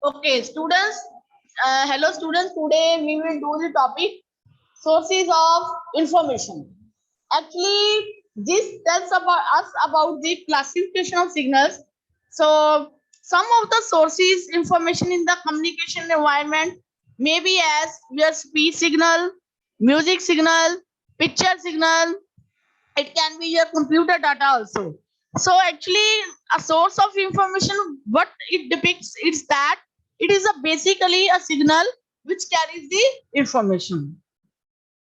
Okay, students. Hello, students. Today we will do the topic sources of information. Actually, this tells about us about the classification of signals. So, some of the sources information in the communication environment may be as your speech signal, music signal, picture signal. It can be your computer data also. So actually, a source of information, what it depicts is that it is a basically a signal which carries the information.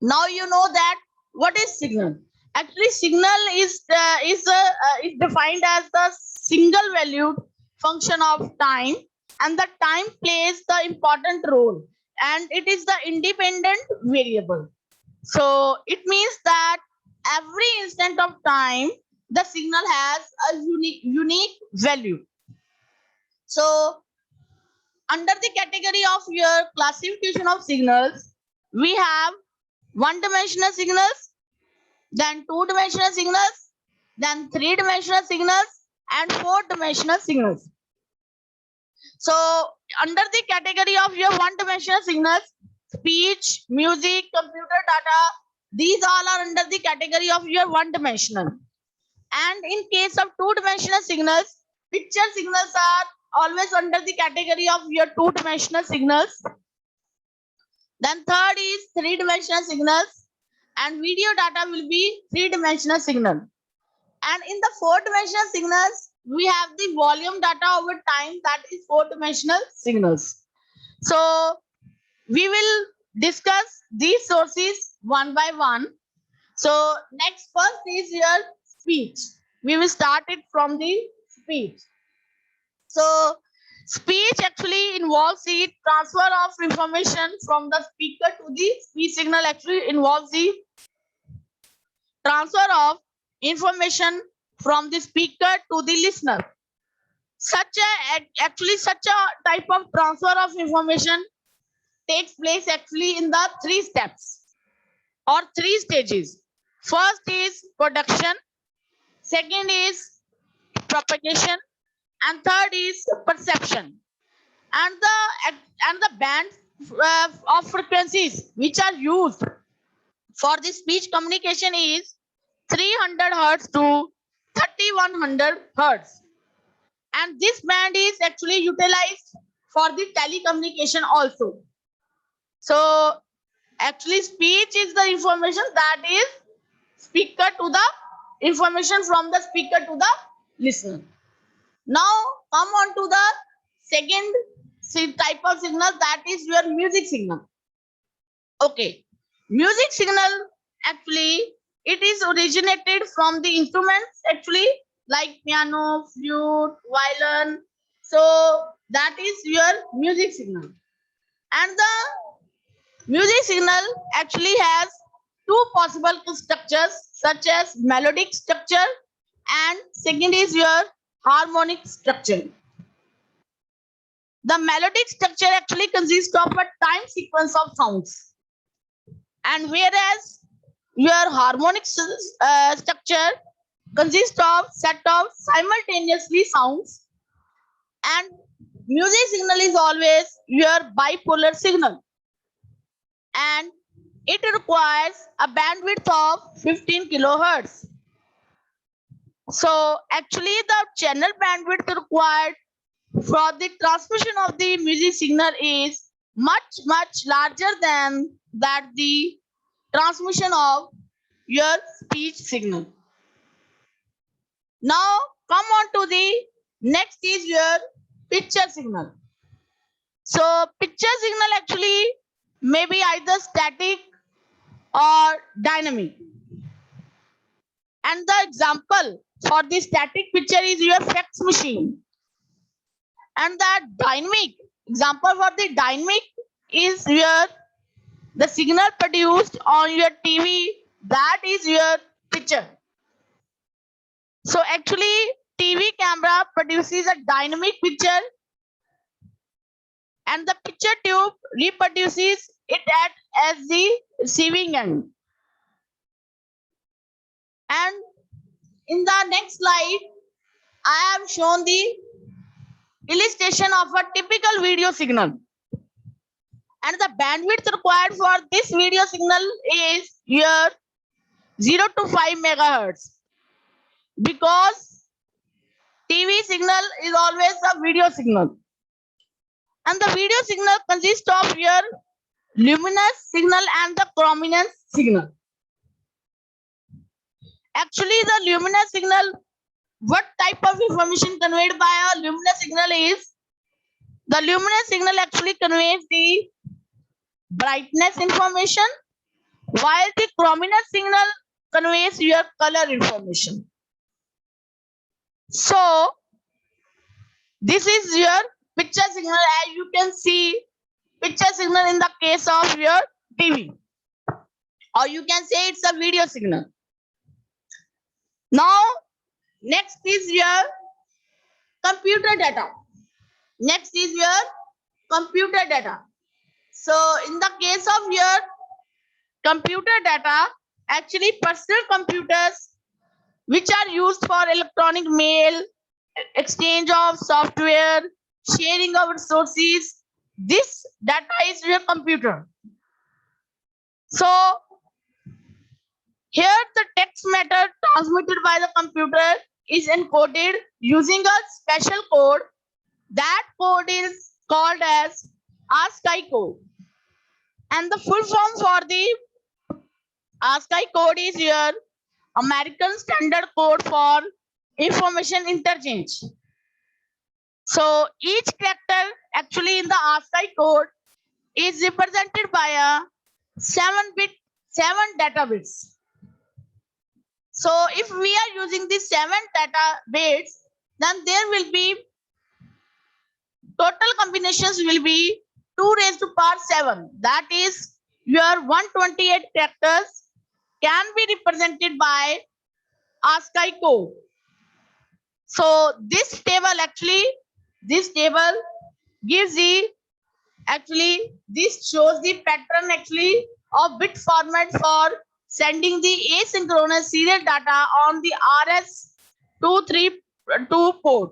Now you know that what is signal. Actually, signal is defined as the single valued function of time, and the time plays the important role, and it is the independent variable. So it means that every instant of time, the signal has a unique value. So under the category of your classification of signals, we have one-dimensional signals, then two-dimensional signals, then three-dimensional signals, and four-dimensional signals. So under the category of your one-dimensional signals, speech, music, computer data, these all are under the category of your one-dimensional. And in case of two-dimensional signals, picture signals are always under the category of your two-dimensional signals. Then third is three-dimensional signals, and video data will be three-dimensional signal. And in the four-dimensional signals, we have the volume data over time, that is four-dimensional signals. So we will discuss these sources one by one. So next first is your speech. We will start it from the speech. So speech actually involves the transfer of information from the speaker to the speech signal. Actually involves the transfer of information from the speaker to the listener. Such a type of transfer of information takes place actually in the three steps or three stages. First is production, second is propagation, and third is perception. And the band of frequencies which are used for the speech communication is 300 hertz to 3100 hertz, and this band is actually utilized for the telecommunication also. So actually speech is the information that is speaker to the information from the speaker to the listener. Now come on to the second type of signal, that is your music signal. Okay, music signal actually it is originated from the instruments actually, like piano, flute, violin. So that is your music signal. And the music signal actually has two possible structures, such as melodic structure and second is your harmonic structure. The melodic structure actually consists of a time sequence of sounds, and whereas your harmonic structure consists of set of simultaneously sounds, and music signal is always your bipolar signal, and it requires a bandwidth of 15 kilohertz. So actually the channel bandwidth required for the transmission of the music signal is much larger than that the transmission of your speech signal. Now come on to the next is your picture signal. So picture signal actually may be either static or dynamic. And the example for the static picture is your fax machine. And the dynamic example for the dynamic is your the signal produced on your TV, that is your picture. So actually TV camera produces a dynamic picture, and the picture tube reproduces it at as the receiving end. And in the next slide I have shown the illustration of a typical video signal. And the bandwidth required for this video signal is here 0 to 5 megahertz, because TV signal is always a video signal. And the video signal consists of your luminous signal and the chrominance signal. Actually, the luminous signal, what type of information conveyed by a luminous signal is, the luminous signal actually conveys the brightness information, while the chrominance signal conveys your color information. So, this is your picture signal. As you can see, picture signal in the case of your TV, or you can say it's a video signal. Now, next is your computer data. Next is your computer data. So, in the case of your computer data, actually personal computers which are used for electronic mail, exchange of software, sharing of resources, this data is your computer. So, here the text matter transmitted by the computer is encoded using a special code. That code is called as ASCII code. And the full form for the ASCII code is your American Standard Code for Information Interchange. So each character actually in the ASCII code is represented by a 7 data bits. So if we are using these 7 data bits, then there will be total combinations will be 2 raised to power 7. That is your 128 characters can be represented by ASCII code. So this table gives the this shows the pattern of bit format for sending the asynchronous serial data on the RS-232 port.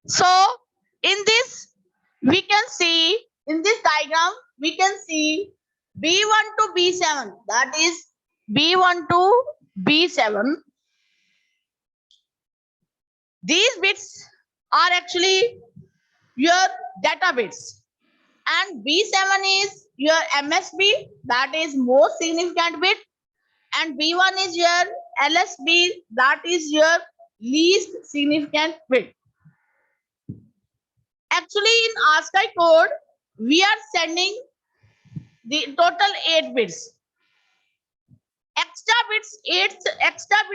So in this we can see, in this diagram we can see B1 to B7, that is B1 to B7. These bits are actually your data bits, and B7 is your MSB, that is most significant bit, and B1 is your LSB, that is your least significant bit. Actually, in ASCII code, we are sending the total 8 bits. Extra bit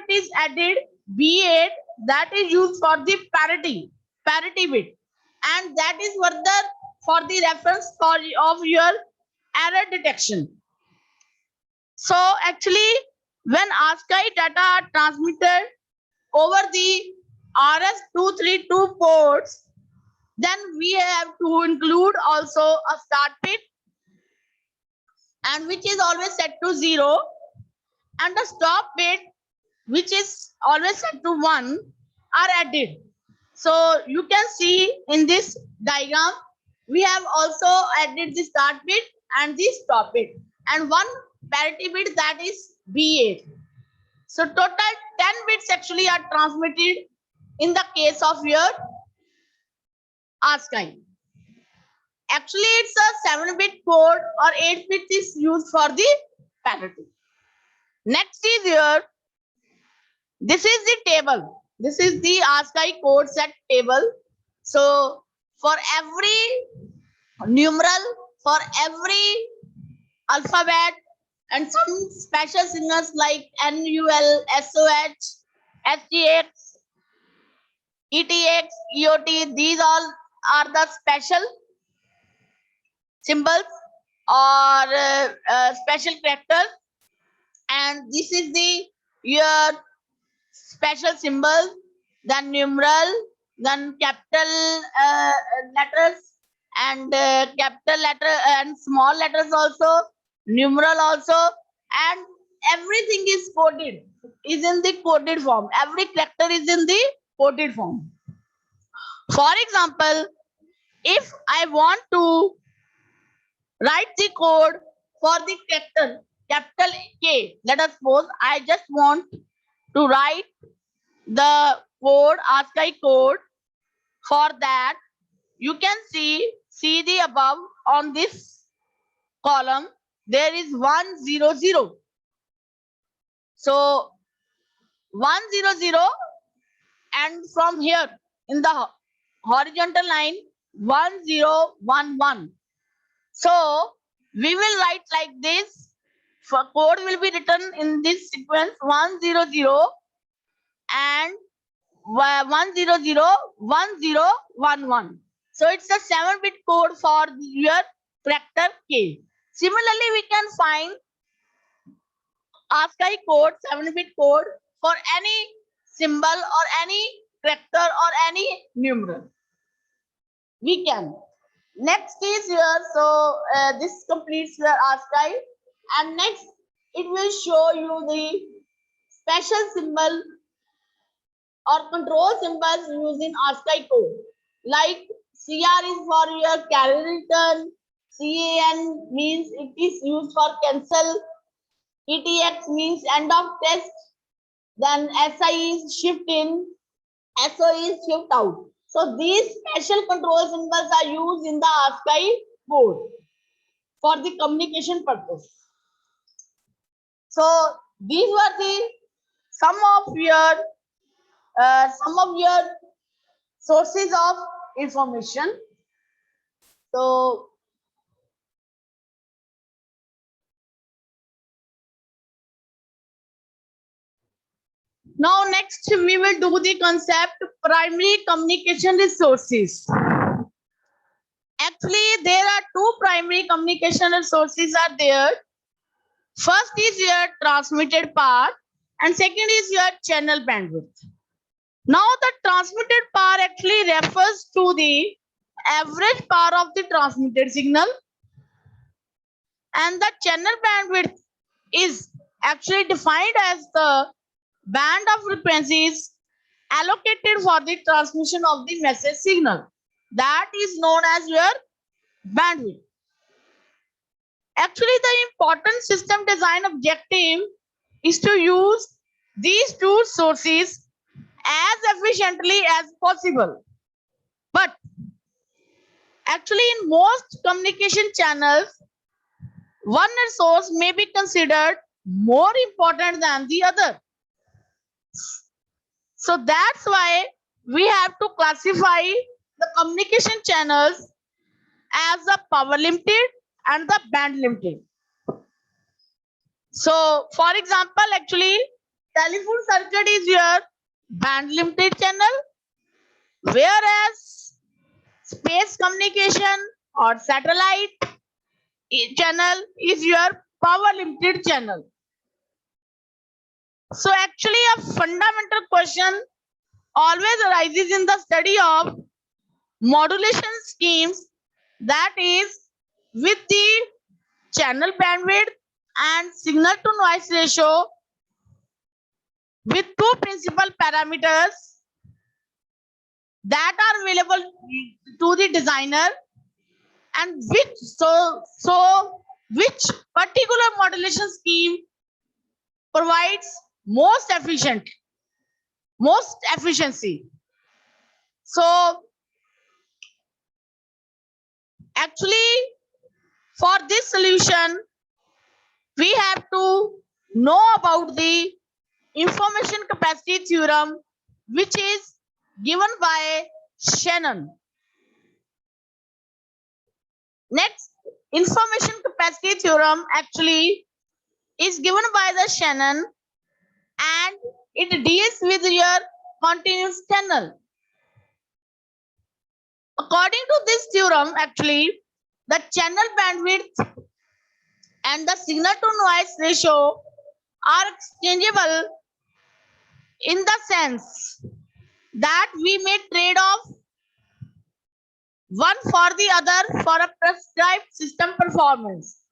is added, B8, that is used for the parity bit, and that is further for the reference of your error detection. So actually, when ASCII data are transmitted over the RS-232 ports, then we have to include also a start bit, and which is always set to 0, and the stop bit, which is always set to 1, are added. So you can see in this diagram, we have also added the start bit and the stop bit, and one parity bit, that is B8. So total 10 bits actually are transmitted in the case of your ASCII. Actually, it's a 7-bit code, or 8 bits is used for the parity. Next is here, this is the table. This is the ASCII code set table. So for every numeral, for every alphabet, and some special signals like NUL, SOH, SGX, ETX, EOT, these all are the special symbols or special characters, and this is the your special symbol, then numeral, then capital letters, and capital letter and small letters also, numeral also, and everything is coded, is in the coded form. Every character is in the coded form. For example, if I want to write the code for the capital K, let us suppose I just want to write the code, ASCII code. For that, you can see the above on this column. There is 100. So 100, and from here in the horizontal line 1011. So we will write like this. For code will be written in this sequence 100 and 1001011. So it's a 7-bit code for your character K. Similarly, we can find ASCII code, 7-bit code for any symbol or any character or any numeral. We can. Next is here. So this completes your ASCII, and next it will show you the special symbol or control symbols used in ASCII code. Like CR is for your carry return, CAN means it is used for cancel, ETX means end of test, then SI is shift in, SO is shift out. So these special control symbols are used in the ASCII code for the communication purpose. So these were the some of your sources of information. So now next we will do the concept primary communication resources. Actually, there are two primary communication resources are there. First is your transmitted power and second is your channel bandwidth. Now the transmitted power actually refers to the average power of the transmitted signal, and the channel bandwidth is actually defined as the band of frequencies allocated for the transmission of the message signal. That is known as your bandwidth. Actually, the important system design objective is to use these two sources as efficiently as possible. But actually, in most communication channels, one resource may be considered more important than the other. So that's why we have to classify the communication channels as the power limited and the band limited. So for example, actually telephone circuit is your band limited channel, whereas space communication or satellite channel is your power limited channel. So actually a fundamental question always arises in the study of modulation schemes, that is with the channel bandwidth and signal to noise ratio with two principal parameters that are available to the designer, and which particular modulation scheme provides most efficiency. So actually for this solution we have to know about the information capacity theorem, which is given by Shannon. Next, information capacity theorem actually is given by the Shannon, and it deals with your continuous channel. According to this theorem, actually, the channel bandwidth and the signal to noise ratio are exchangeable in the sense that we may trade off one for the other for a prescribed system performance.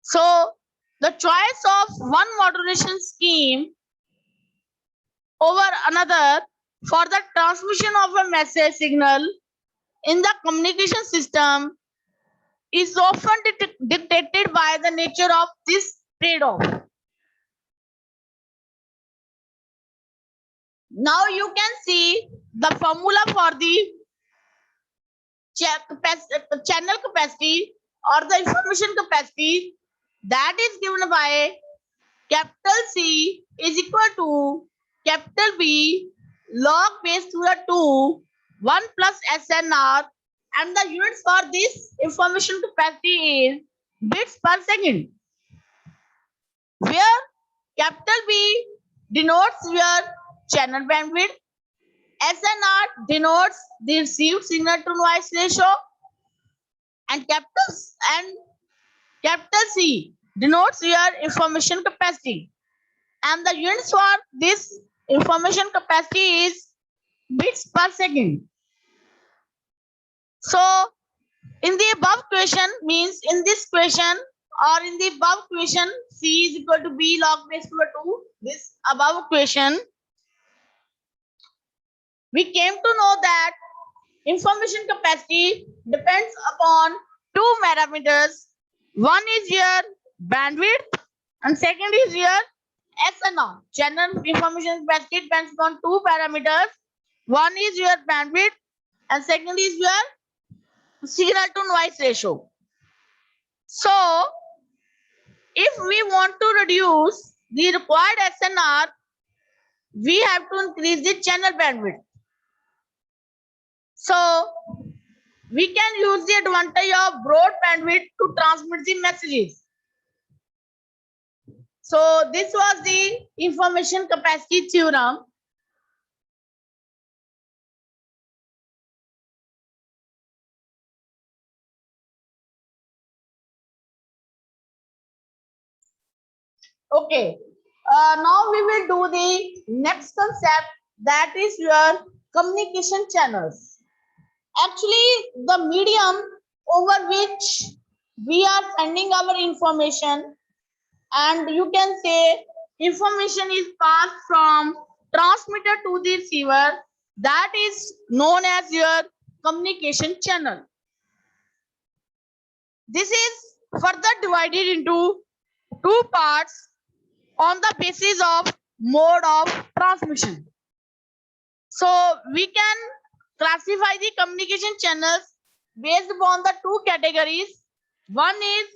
So the choice of one modulation scheme over another for the transmission of a message signal in the communication system is often dictated by the nature of this trade-off. Now you can see the formula for the channel capacity or the information capacity, that is given by capital C is equal to capital B log base to the 2 1 plus SNR, and the units for this information capacity is bits per second, where capital B denotes your channel bandwidth, SNR denotes the received signal to noise ratio, and capital C denotes your information capacity, and the units for this information capacity is bits per second. So in the above question, means in this question or in the above question, C is equal to B log base to 2, this above question, we came to know that information capacity depends upon two parameters. One is your bandwidth and second is your SNR. Channel information capacity depends on two parameters. One is your bandwidth and second is your signal to noise ratio. So if we want to reduce the required SNR, we have to increase the channel bandwidth. So we can use the advantage of broad bandwidth to transmit the messages. So this was the information capacity theorem. Okay, now we will do the next concept, that is your communication channels. Actually, the medium over which we are sending our information, and you can say information is passed from transmitter to the receiver, that is known as your communication channel. This is further divided into two parts on the basis of mode of transmission. So we can classify the communication channels based upon the two categories. One is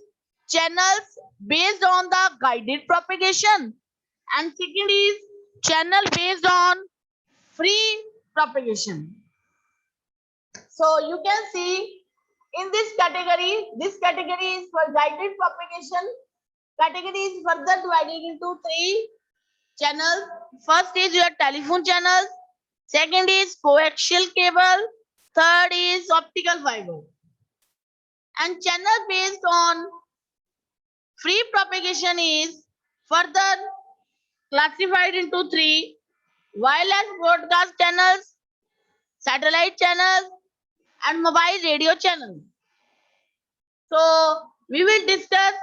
channels based on the guided propagation, and second is channel based on free propagation. So you can see in this category is for guided propagation. Category is further divided into three channels. First is your telephone channels, second is coaxial cable, third is optical fiber. And channel based on free propagation is further classified into three: wireless broadcast channels, satellite channels, and mobile radio channels. So we will discuss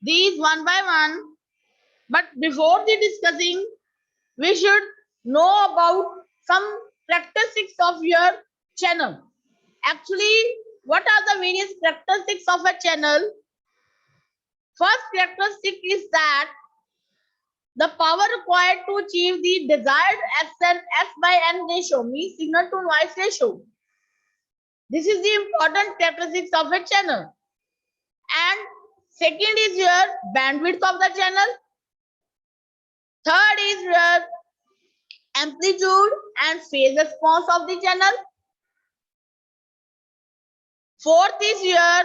these one by one, but before the discussing, we should know about some characteristics of your channel. Actually, what are the various characteristics of a channel? First characteristic is that the power required to achieve the desired S by N ratio, means signal to noise ratio. This is the important characteristics of a channel. And second is your bandwidth of the channel. Third is your amplitude and phase response of the channel. Fourth is your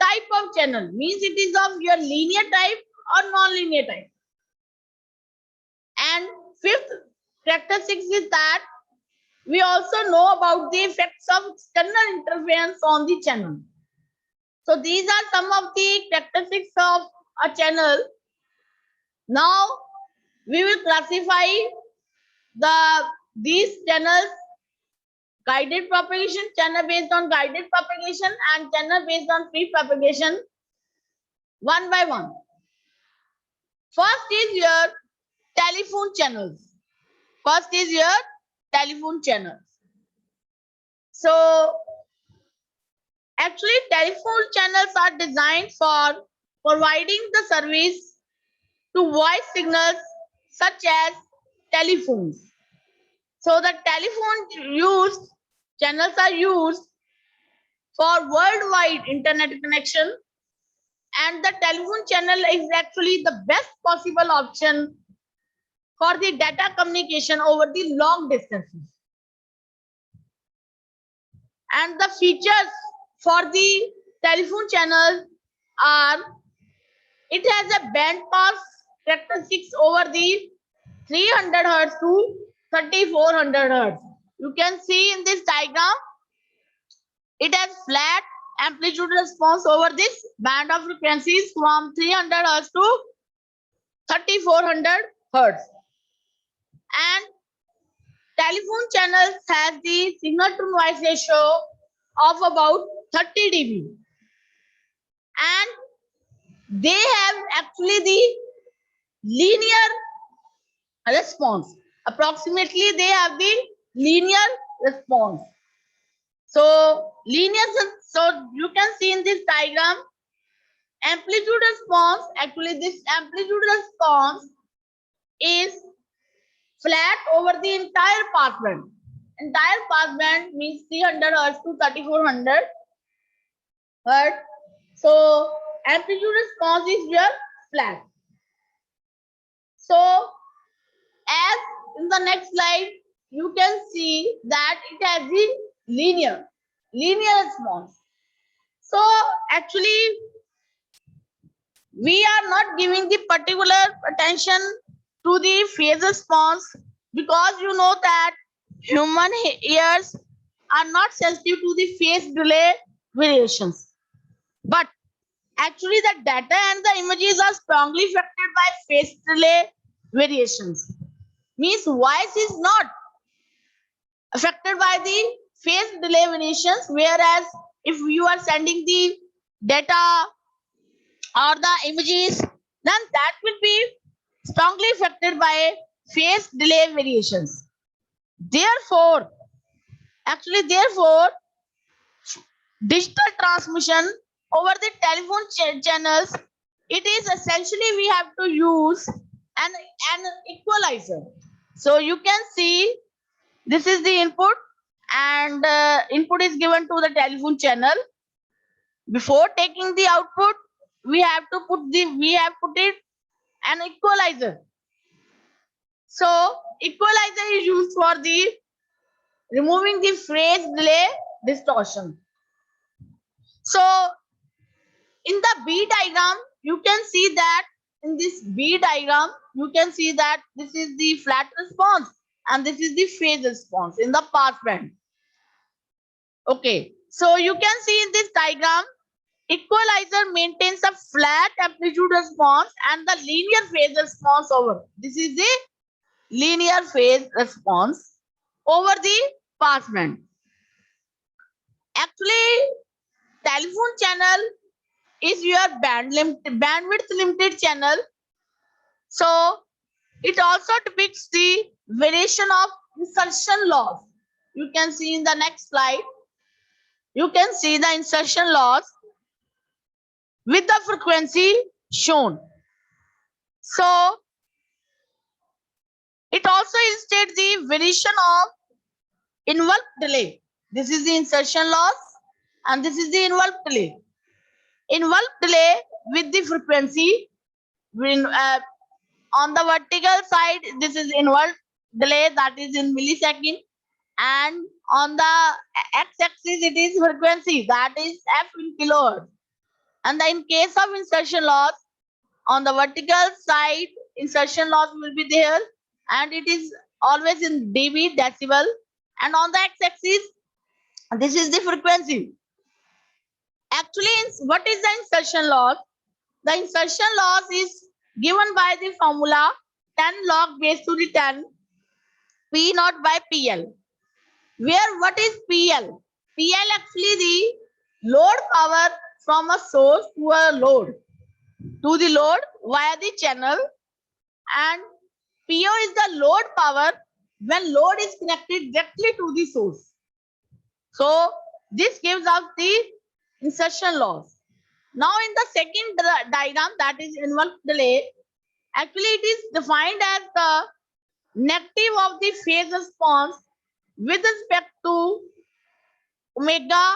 type of channel, means it is of your linear type or non-linear type. And fifth characteristic is that we also know about the effects of external interference on the channel. So these are some of the characteristics of a channel. Now we will classify these channels: guided propagation, channel based on guided propagation, and channel based on free propagation, one by one. First is your telephone channels. First is your telephone channels. So actually telephone channels are designed for providing the service to voice signals such as telephones. So the telephone used channels are used for worldwide internet connection, and the telephone channel is actually the best possible option for the data communication over the long distances. And the features for the telephone channel are it has a band pass characteristics over the 300 hertz to 3400 hertz. You can see in this diagram, it has flat amplitude response over this band of frequencies from 300 hertz to 3400 hertz. And telephone channels has the signal to noise ratio of about 30 dB. And they have actually the linear response. Approximately they have the linear response. So so you can see in this diagram amplitude response. Actually this amplitude response is flat over the entire passband. Entire passband means 300 hertz to 3400 hertz. So amplitude response is here flat. So as in the next slide, you can see that it has the linear response. So actually, we are not giving the particular attention to the phase response because you know that human ears are not sensitive to the phase delay variations. But actually, the data and the images are strongly affected by phase delay variations. Means voice is not affected by the phase delay variations, whereas if you are sending the data or the images, then that will be strongly affected by phase delay variations. Therefore, digital transmission over the telephone channels, it is essentially we have to use an equalizer. So you can see this is the input, and input is given to the telephone channel. Before taking the output, we have put it an equalizer. So equalizer is used for the removing the phase delay distortion. So in the B diagram, you can see that in this B diagram, you can see that this is the flat response and this is the phase response in the pass band. Okay, so you can see in this diagram, equalizer maintains a flat amplitude response and the linear phase response over. This is the linear phase response over the pass band. Actually, telephone channel is your bandwidth limited channel. So it also depicts the variation of insertion loss. You can see in the next slide. You can see the insertion loss with the frequency shown. So it also illustrates the variation of envelope delay. This is the insertion loss and this is the envelope delay. Envelope delay with the frequency on the vertical side, this is envelope delay, that is in millisecond, and on the x-axis it is frequency, that is f in kilohertz. And in case of insertion loss, on the vertical side insertion loss will be there and it is always in dB, decibel, and on the x-axis this is the frequency. Actually, what is the insertion loss? The insertion loss is given by the formula 10 log base to the 10 P naught by PL. Where what is PL? PL actually the load power from a source to a load via the channel, and PO is the load power when load is connected directly to the source. So this gives us the insertion loss. Now in the second diagram, that is inverse delay, actually it is defined as the negative of the phase response with respect to omega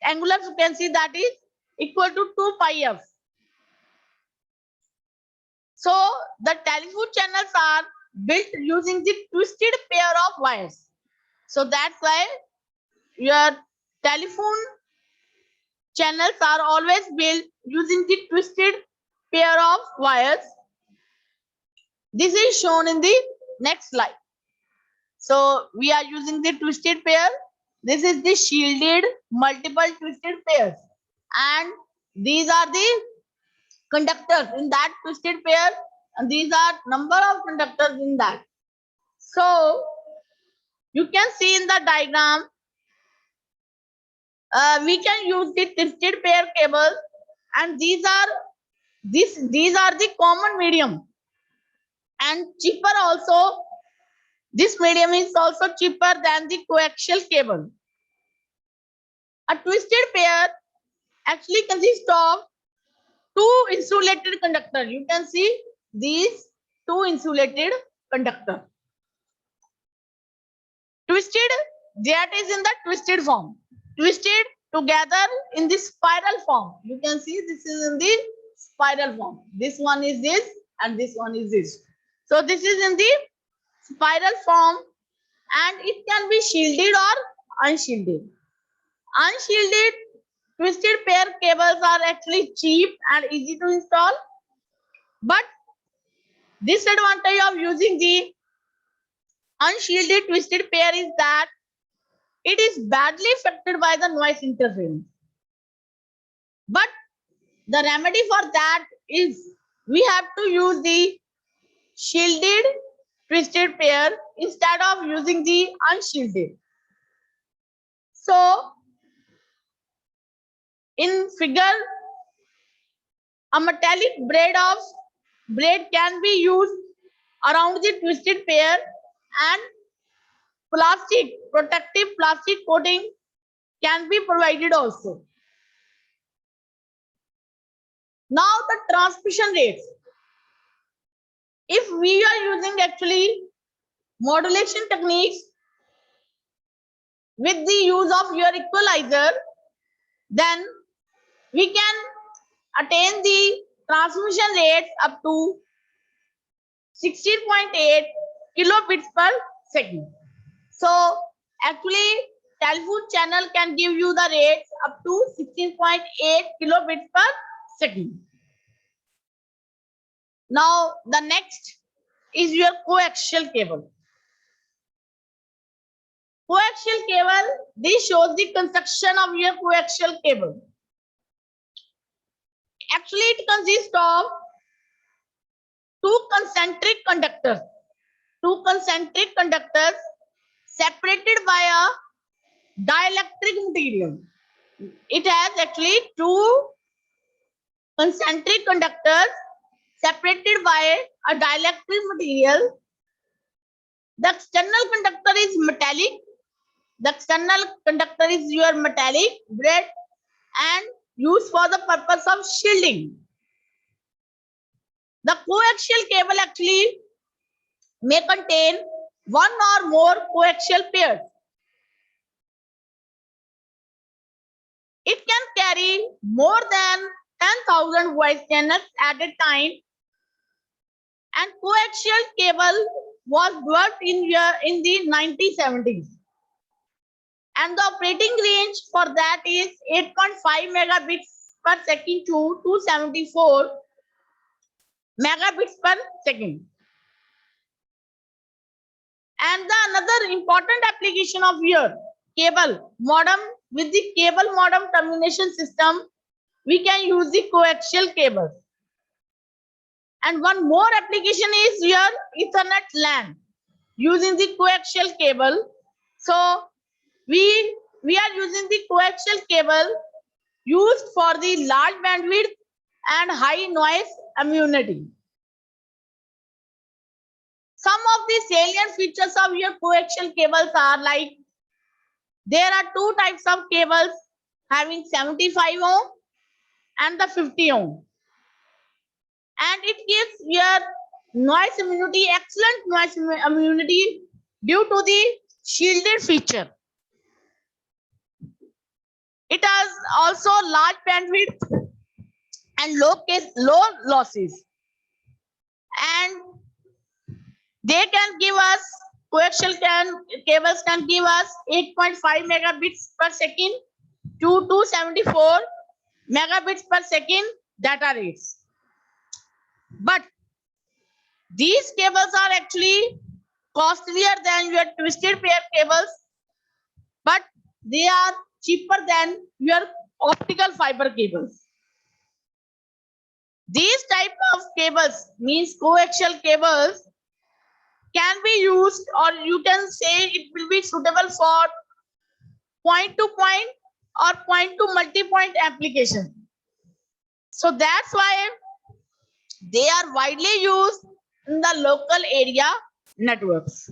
angular frequency, that is equal to 2 pi f. So the telephone channels are built using the twisted pair of wires. So that's why your telephone channels are always built using the twisted pair of wires. This is shown in the next slide. So we are using the twisted pair. This is the shielded multiple twisted pairs, and these are the conductors in that twisted pair, and these are number of conductors in that. So you can see in the diagram, we can use the twisted pair cables, and these are the common medium, and cheaper also. This medium is also cheaper than the coaxial cable. A twisted pair actually consists of two insulated conductors. You can see these two insulated conductors. Twisted, that is in the twisted form. Twisted together in the spiral form. You can see this is in the spiral form. This one is this and this one is this. So this is in the spiral form, and it can be shielded or unshielded. Unshielded twisted pair cables are actually cheap and easy to install, but disadvantage of using the unshielded twisted pair is that it is badly affected by the noise interference. But the remedy for that is we have to use the shielded twisted pair instead of using the unshielded. So in figure, a metallic braid can be used around the twisted pair, and protective plastic coating can be provided also. Now the transmission rates. If we are using actually modulation techniques with the use of your equalizer, then we can attain the transmission rates up to 16.8 kilobits per second. So actually telephone channel can give you the rates up to 16.8 kilobits per second. Now the next is your coaxial cable. Coaxial cable, this shows the construction of your coaxial cable. Actually it consists of two concentric conductors separated by a dielectric material. It has actually two concentric conductors separated by a dielectric material. The external conductor is metallic. The external conductor is your metallic braid and used for the purpose of shielding. The coaxial cable actually may contain one or more coaxial pairs. It can carry more than 10,000 voice channels at a time, and coaxial cable was developed in the 1970s. And the operating range for that is 8.5 megabits per second to 274 megabits per second. And another important application of your cable modem, with the cable modem termination system, we can use the coaxial cables. And one more application is your Ethernet LAN using the coaxial cable. So we are using the coaxial cable used for the large bandwidth and high noise immunity. Some of the salient features of your coaxial cables are like, there are two types of cables having 75 ohm and the 50 ohm. And it gives your noise immunity, excellent noise immunity due to the shielded feature. It has also large bandwidth and low losses. And they can give us, cables can give us 8.5 megabits per second to 274 megabits per second data rates. But these cables are actually costlier than your twisted pair cables, but they are cheaper than your optical fiber cables. These type of cables, means coaxial cables, can be used, or you can say it will be suitable for point to point or point to multi-point application. So that's why they are widely used in the local area networks.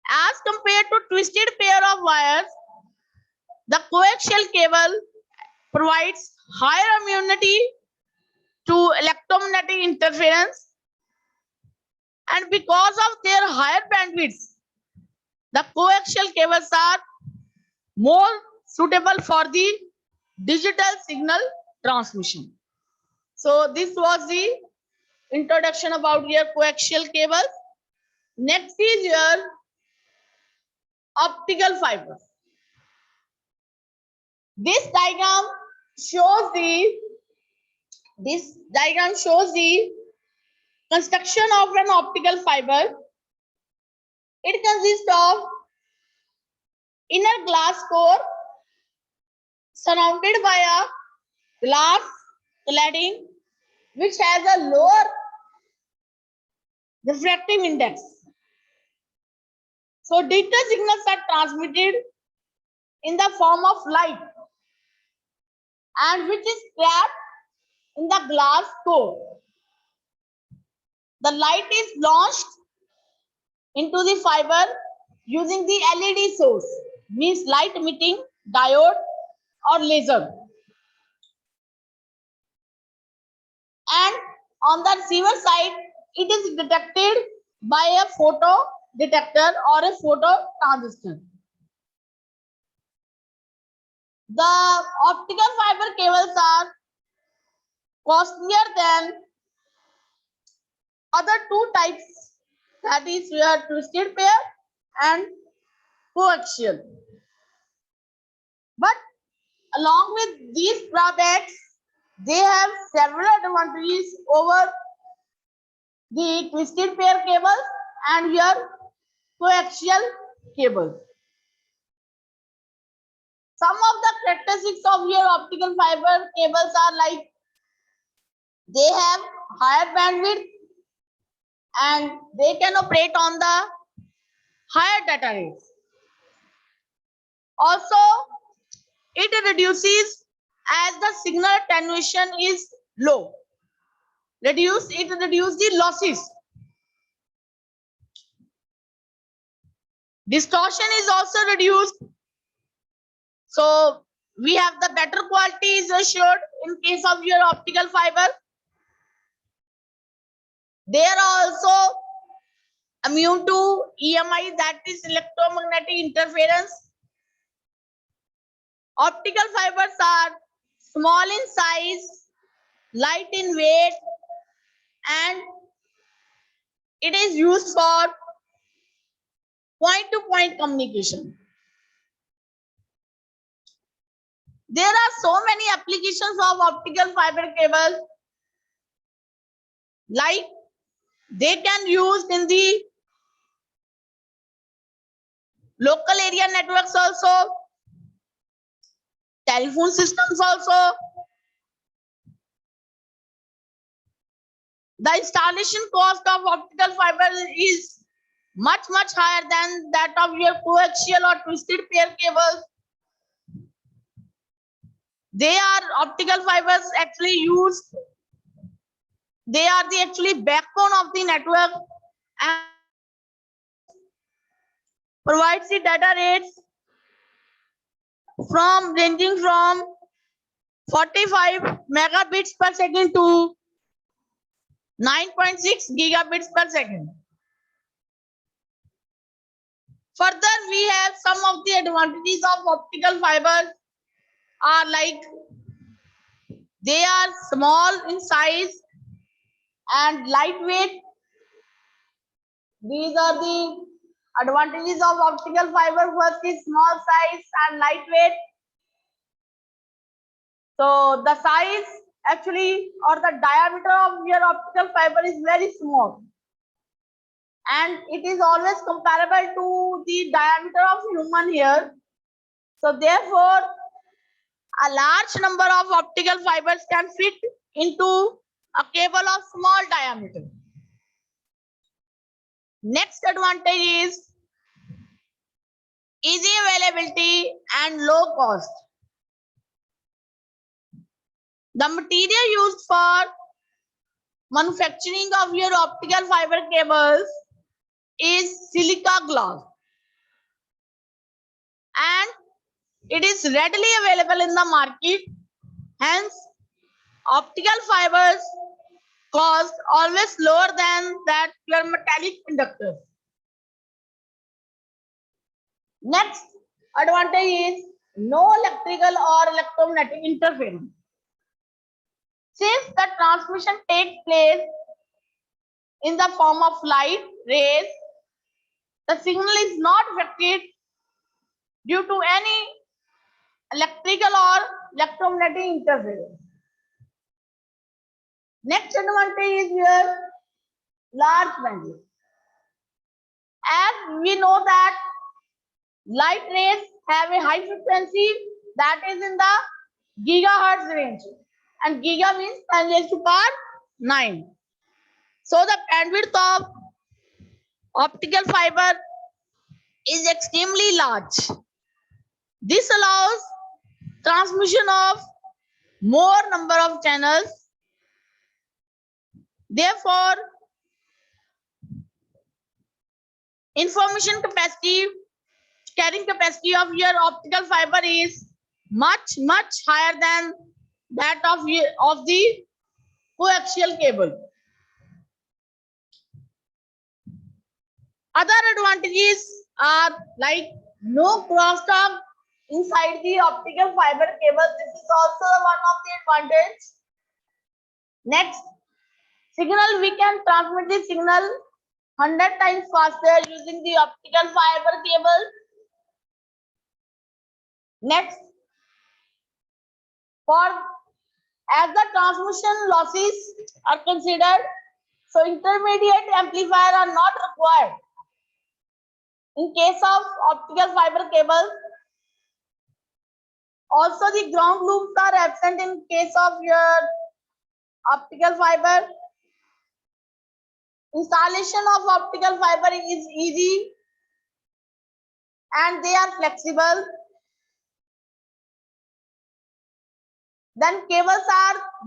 As compared to twisted pair of wires, the coaxial cable provides higher immunity to electromagnetic interference, and because of their higher bandwidth, the coaxial cables are more suitable for the digital signal transmission. So this was the introduction about your coaxial cables. Next is your optical fibers. This diagram shows the construction of an optical fiber. It consists of inner glass core surrounded by a glass cladding which has a lower refractive index. So digital signals are transmitted in the form of light, and which is trapped in the glass core. The light is launched into the fiber using the LED source, means light emitting diode or laser. And on the receiver side, it is detected by a photo detector or a photo transistor. The optical fiber cables are costlier than other two types, that is your twisted pair and coaxial. But along with these drawbacks, they have several advantages over the twisted pair cables and your coaxial cables. Some of the characteristics of your optical fiber cables are like, they have higher bandwidth and they can operate on the higher data rates. Also, it reduces as the signal attenuation is low. It reduces the losses. Distortion is also reduced. So we have the better quality is assured in case of your optical fiber. They are also immune to EMI, that is electromagnetic interference. Optical fibers are small in size, light in weight, and it is used for point-to-point communication. There are so many applications of optical fiber cables, like they can use in the local area networks also, telephone systems also. The installation cost of optical fiber is much higher than that of your coaxial or twisted pair cables. They are optical fibers actually used They are the actually backbone of the network and provides the data rates from ranging from 45 megabits per second to 9.6 gigabits per second. Further, we have some of the advantages of optical fibers are like they are small in size and lightweight. These are the advantages of optical fiber. First is small size and lightweight. So the size actually or the diameter of your optical fiber is very small. And it is always comparable to the diameter of human hair. So therefore, a large number of optical fibers can fit into a cable of small diameter. Next advantage is easy availability and low cost. The material used for manufacturing of your optical fiber cables is silica glass, and it is readily available in the market. Hence, optical fibers cost always lower than that your metallic conductors. Next advantage is no electrical or electromagnetic interference. Since the transmission takes place in the form of light rays, the signal is not affected due to any electrical or electromagnetic interference. Next advantage is your large bandwidth. As we know that light rays have a high frequency that is in the gigahertz range, and giga means 10 raised to power 9. So the bandwidth of optical fiber is extremely large. This allows transmission of more number of channels. Therefore, information capacity, carrying capacity of your optical fiber is much higher than that of the coaxial cable. Other advantages are like no crosstalk inside the optical fiber cable. This is also one of the advantage. Next, signal, we can transmit the signal 100 times faster using the optical fiber cable. Next, as the transmission losses are considered, so intermediate amplifier are not required in case of optical fiber cables. Also, the ground loops are absent in case of your optical fiber. Installation of optical fiber is easy and they are flexible. Then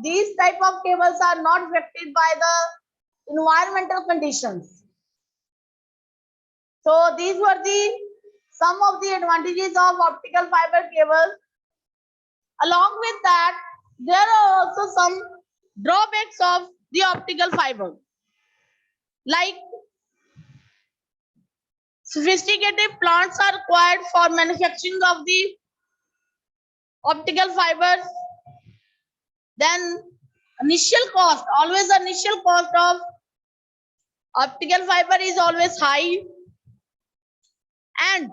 these type of cables are not affected by the environmental conditions. So these were some of the advantages of optical fiber cables. Along with that, there are also some drawbacks of the optical fiber. Like sophisticated plants are required for manufacturing of the optical fibers. Then initial cost of optical fiber is always high, and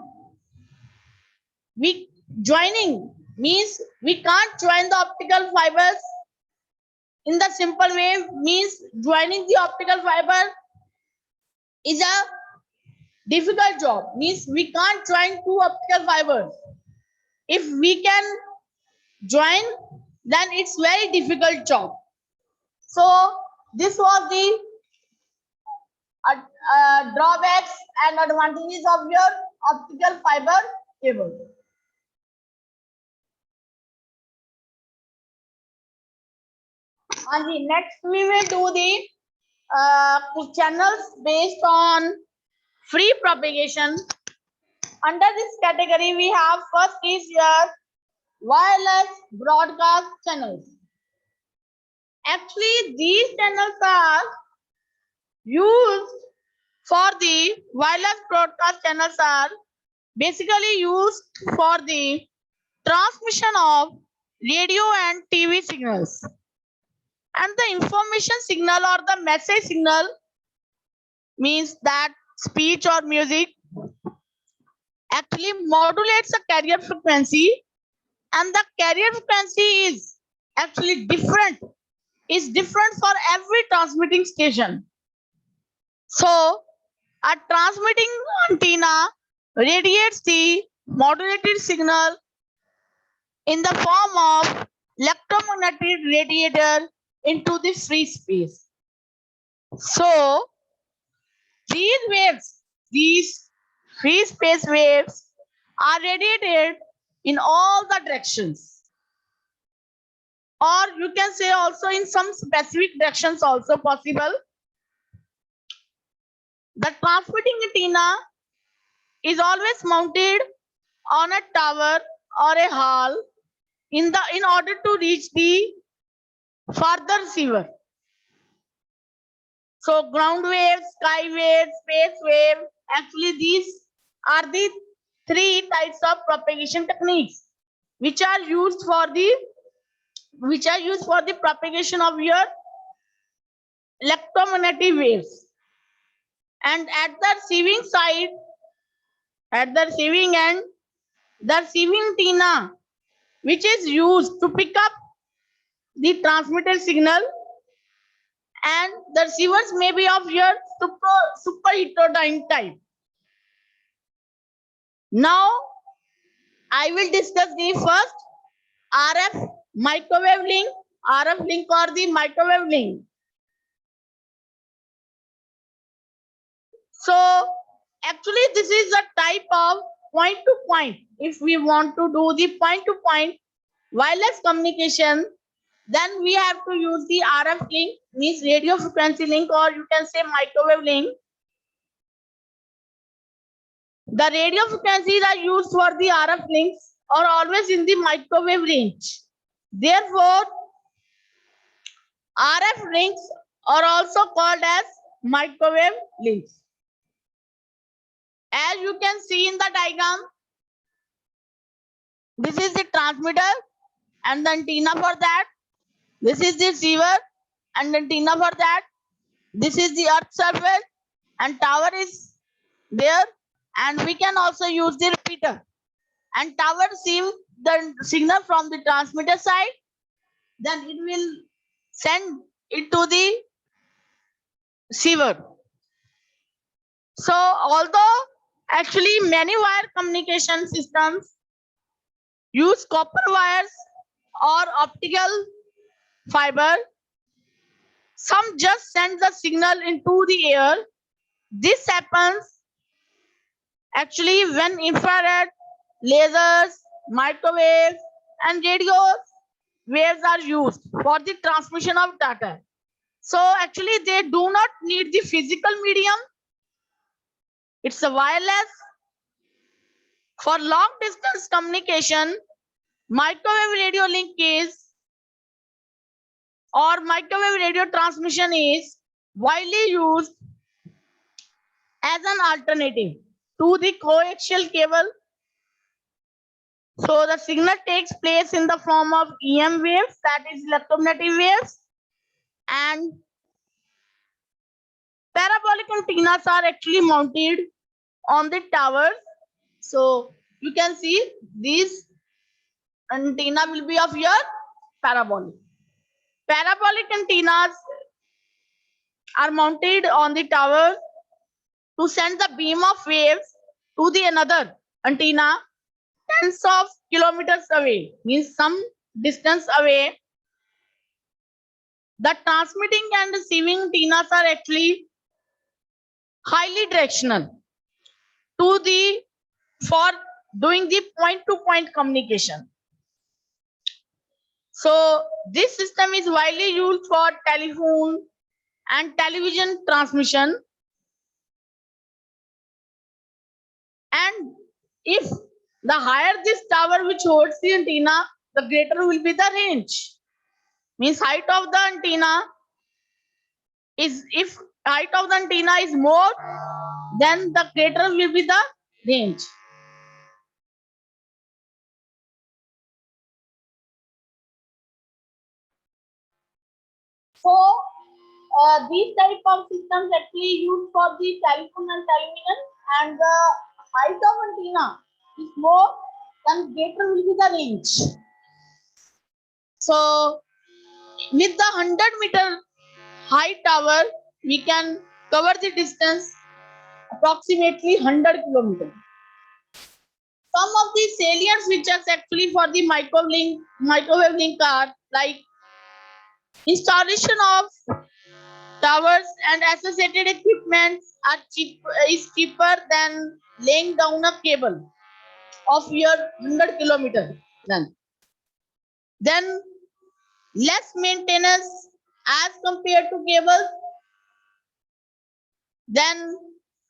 joining means we can't join the optical fibers in the simple way. Means joining the optical fiber is a difficult job. Means we can't join two optical fibers. If we can join, then it's very difficult job. So this was the drawbacks and advantages of your optical fiber cable. Next we will do the channels based on free propagation. Under this category, we have first is your wireless broadcast channels. Actually, these channels are used for the wireless broadcast channels are basically used for the transmission of radio and TV signals. And the information signal or the message signal means that speech or music actually modulates a carrier frequency, and the carrier frequency is actually different for every transmitting station. So a transmitting antenna radiates the modulated signal in the form of electromagnetic radiator into the free space. So these free space waves are radiated in all the directions, or you can say also in some specific directions also possible. The transmitting antenna is always mounted on a tower or a hall in order to reach the further receiver. So ground wave, sky wave, space wave, actually these are the three types of propagation techniques which are used for the propagation of your electromagnetic waves. And at the receiving side, at the receiving end, the receiving antenna which is used to pick up the transmitted signal, and the receivers may be of your super heterodyne type. Now I will discuss the first RF microwave link, RF link or the microwave link. So actually this is a type of point to point. If we want to do the point to point wireless communication, then we have to use the RF link, means radio frequency link, or you can say microwave link. The radio frequencies are used for the RF links are always in the microwave range. Therefore, RF links are also called as microwave links. As you can see in the diagram, this is the transmitter and the antenna for that. This is the receiver and antenna for that. This is the earth surface and tower is there, and we can also use the repeater. And tower receive the signal from the transmitter side, then it will send it to the receiver. So although actually many wire communication systems use copper wires or optical fiber, some just send the signal into the air. This happens actually when infrared, lasers, microwaves, and radio waves are used for the transmission of data. So actually they do not need the physical medium. It's a wireless. For long distance communication, microwave radio link is, or microwave radio transmission is widely used as an alternative to the coaxial cable. So the signal takes place in the form of EM waves, that is electromagnetic waves, and parabolic antennas are actually mounted on the towers. So you can see these antenna will be of your parabolic. Parabolic antennas are mounted on the tower to send the beam of waves to the another antenna tens of kilometers away, means some distance away. The transmitting and receiving antennas are actually highly directional to the for doing the point to point communication. So this system is widely used for telephone and television transmission. And if the higher this tower which holds the antenna, the greater will be the range. Means height of the antenna is, if height of the antenna is more, then the greater will be the range. So these type of systems actually used for the telephone and television, and the height of antenna is more, then greater will be the range. So with the 100-meter high tower, we can cover the distance approximately 100 kilometers. Some of the salient features actually for the microwave link are like installation of towers and associated equipment is cheaper than laying down a cable of your 100 kilometers. Then less maintenance as compared to cables. Then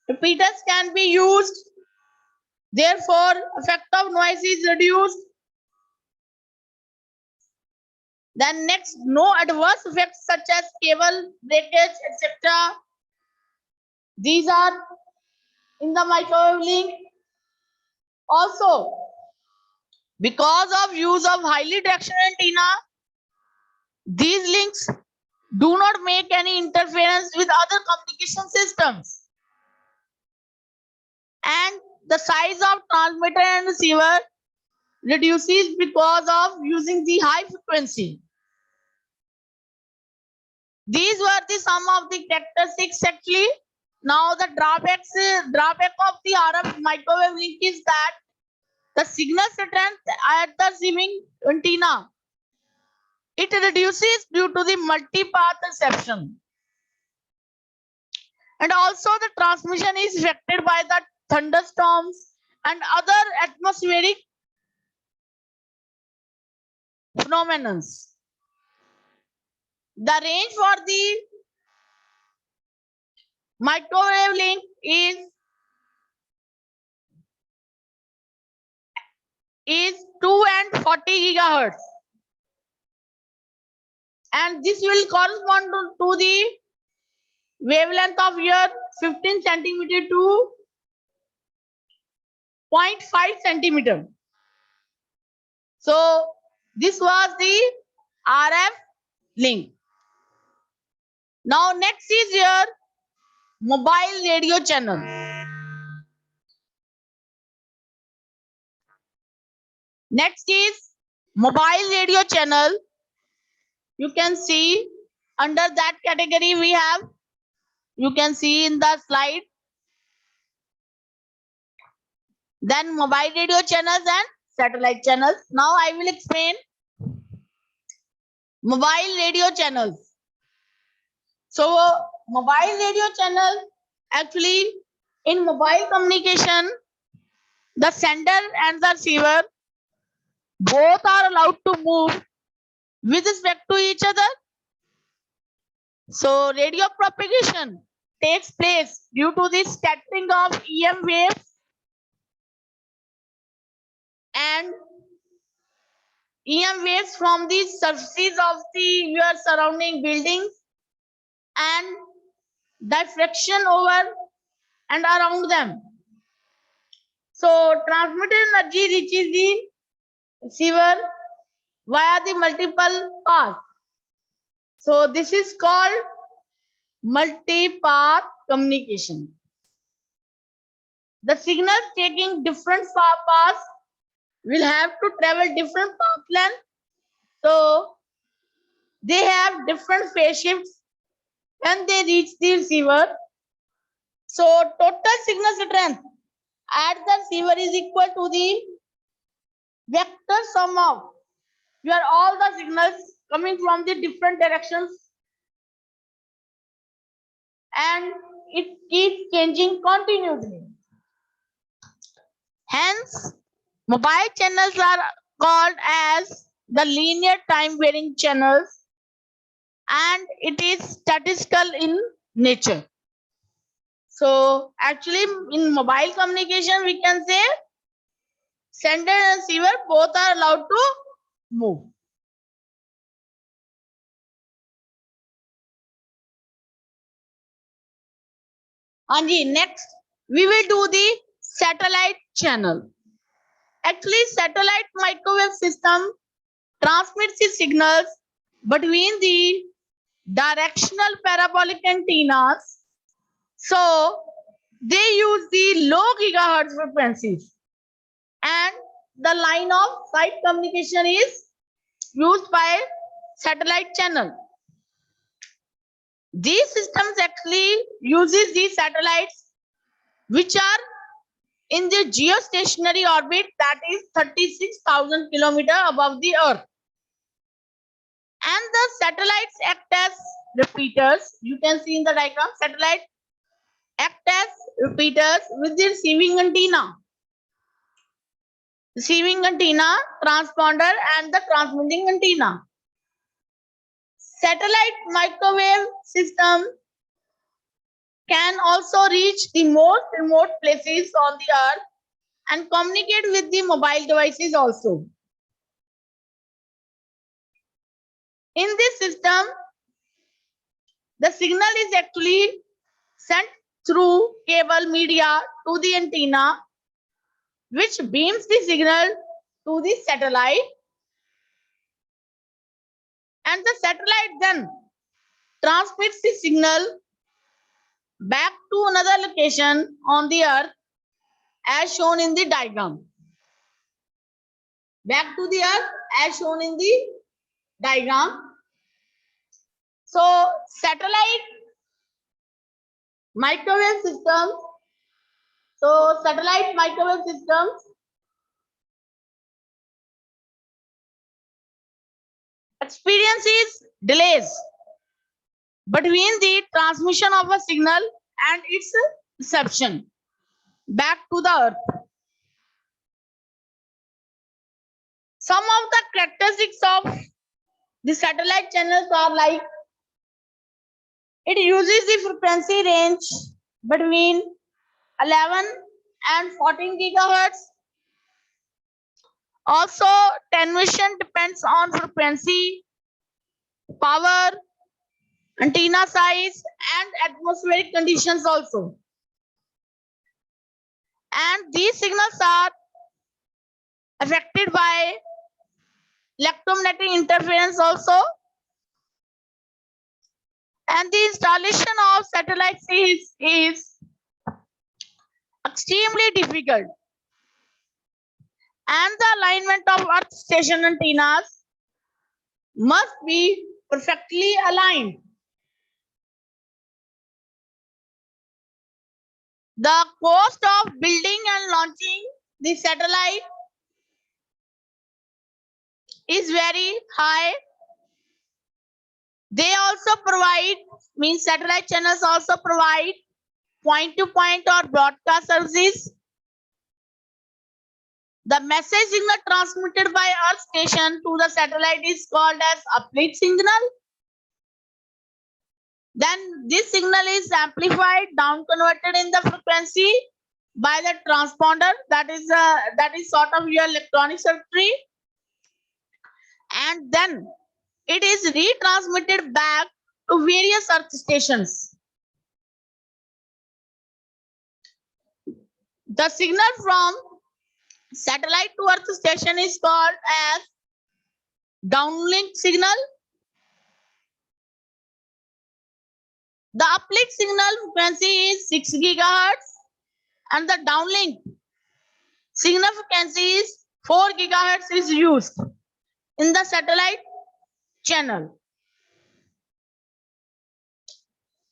repeaters can be used. Therefore, effect of noise is reduced. Then next, no adverse effects such as cable breakage, etc. These are in the microwave link. Also, because of use of highly directional antenna, these links do not make any interference with other communication systems. And the size of transmitter and receiver reduces because of using the high frequency. These were the some of the characteristics actually. Now the drawback of the RF microwave link is that the signal strength at the receiving antenna, it reduces due to the multipath reception. And also the transmission is affected by the thunderstorms and other atmospheric phenomena. The range for the microwave link is 240 gigahertz, and this will correspond to the wavelength of your 15 centimeter to 0.5 centimeter. So this was the RF link. Now next is your mobile radio channel. Next is mobile radio channel. You can see under that category we have, you can see in the slide, then mobile radio channels and satellite channels. Now I will explain mobile radio channels. So mobile radio channel, actually in mobile communication, the sender and the receiver both are allowed to move with respect to each other. So radio propagation takes place due to the scattering of EM waves and EM waves from the surfaces of your surrounding buildings and diffraction over and around them. So transmitted energy reaches the receiver via the multiple paths. So this is called multi-path communication. The signals taking different paths will have to travel different path length. So they have different phase shifts when they reach the receiver. So total signal strength at the receiver is equal to the vector sum of your all the signals coming from the different directions, and it keeps changing continuously. Hence, mobile channels are called as the linear time varying channels, and it is statistical in nature. So actually in mobile communication we can say sender and receiver both are allowed to move. Anji, next we will do the satellite channel. Actually, satellite microwave system transmits the signals between the directional parabolic antennas. So they use the low gigahertz frequencies, and the line of sight communication is used by satellite channel. These systems actually uses these satellites which are in the geostationary orbit, that is 36,000 kilometers above the earth. And the satellites act as repeaters. You can see in the diagram, satellite act as repeaters with the receiving antenna, transponder, and the transmitting antenna. Satellite microwave system can also reach the most remote places on the earth and communicate with the mobile devices also. In this system, the signal is actually sent through cable media to the antenna, which beams the signal to the satellite, and the satellite then transmits the signal back to another location on the earth as shown in the diagram. Back to the earth as shown in the diagram. So satellite microwave systems. So satellite microwave systems experiences delays between the transmission of a signal and its reception back to the earth. Some of the characteristics of the satellite channels are like it uses the frequency range between 11 and 14 gigahertz. Also, transmission depends on frequency, power, antenna size, and atmospheric conditions also. And these signals are affected by electromagnetic interference also. And the installation of satellites is extremely difficult. And the alignment of earth station antennas must be perfectly aligned. The cost of building and launching the satellite is very high. They also provide, means satellite channels also provide point-to-point or broadcast services. The message signal transmitted by Earth station to the satellite is called as uplink signal. Then this signal is amplified, down converted in the frequency by the transponder, that is sort of your electronic circuitry, and then it is retransmitted back to various earth stations. The signal from satellite to earth station is called as downlink signal. The uplink signal frequency is 6 gigahertz and the downlink signal frequency is 4 gigahertz is used in the satellite channel.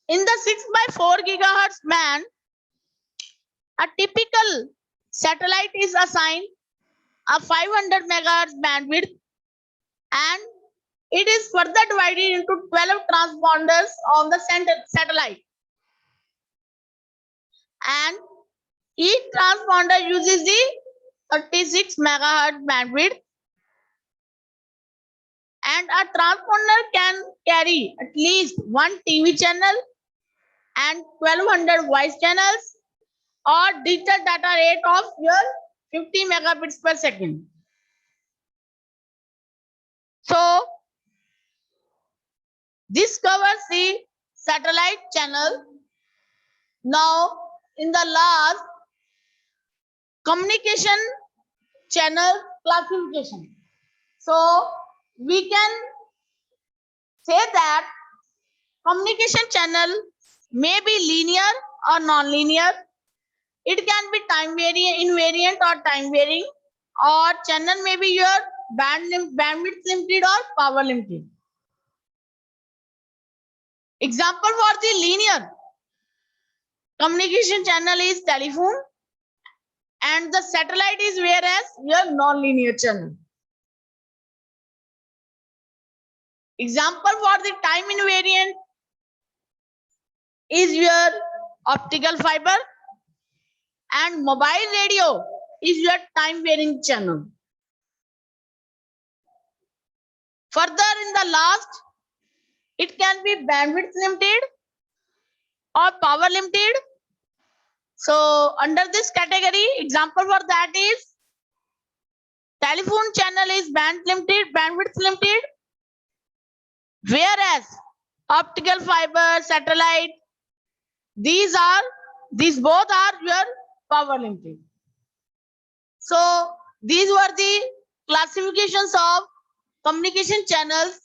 In the 6 by 4 gigahertz band, a typical satellite is assigned a 500 megahertz bandwidth, and it is further divided into 12 transponders on the satellite. And each transponder uses the 36 megahertz bandwidth. And a transponder can carry at least one TV channel and 1200 voice channels or digital data rate of your 50 megabits per second. So this covers the satellite channel. Now in the last, communication channel classification. So we can say that communication channel may be linear or non-linear. It can be time invariant or time varying, or channel may be your bandwidth limited or power limited. Example for the linear communication channel is telephone, and the satellite is whereas your non-linear channel. Example for the time invariant is your optical fiber, and mobile radio is your time varying channel. Further, in the last, it can be bandwidth limited or power limited. So under this category, example for that is telephone channel is bandwidth limited, whereas optical fiber, satellite, these both are your power limited. So these were the classifications of communication channels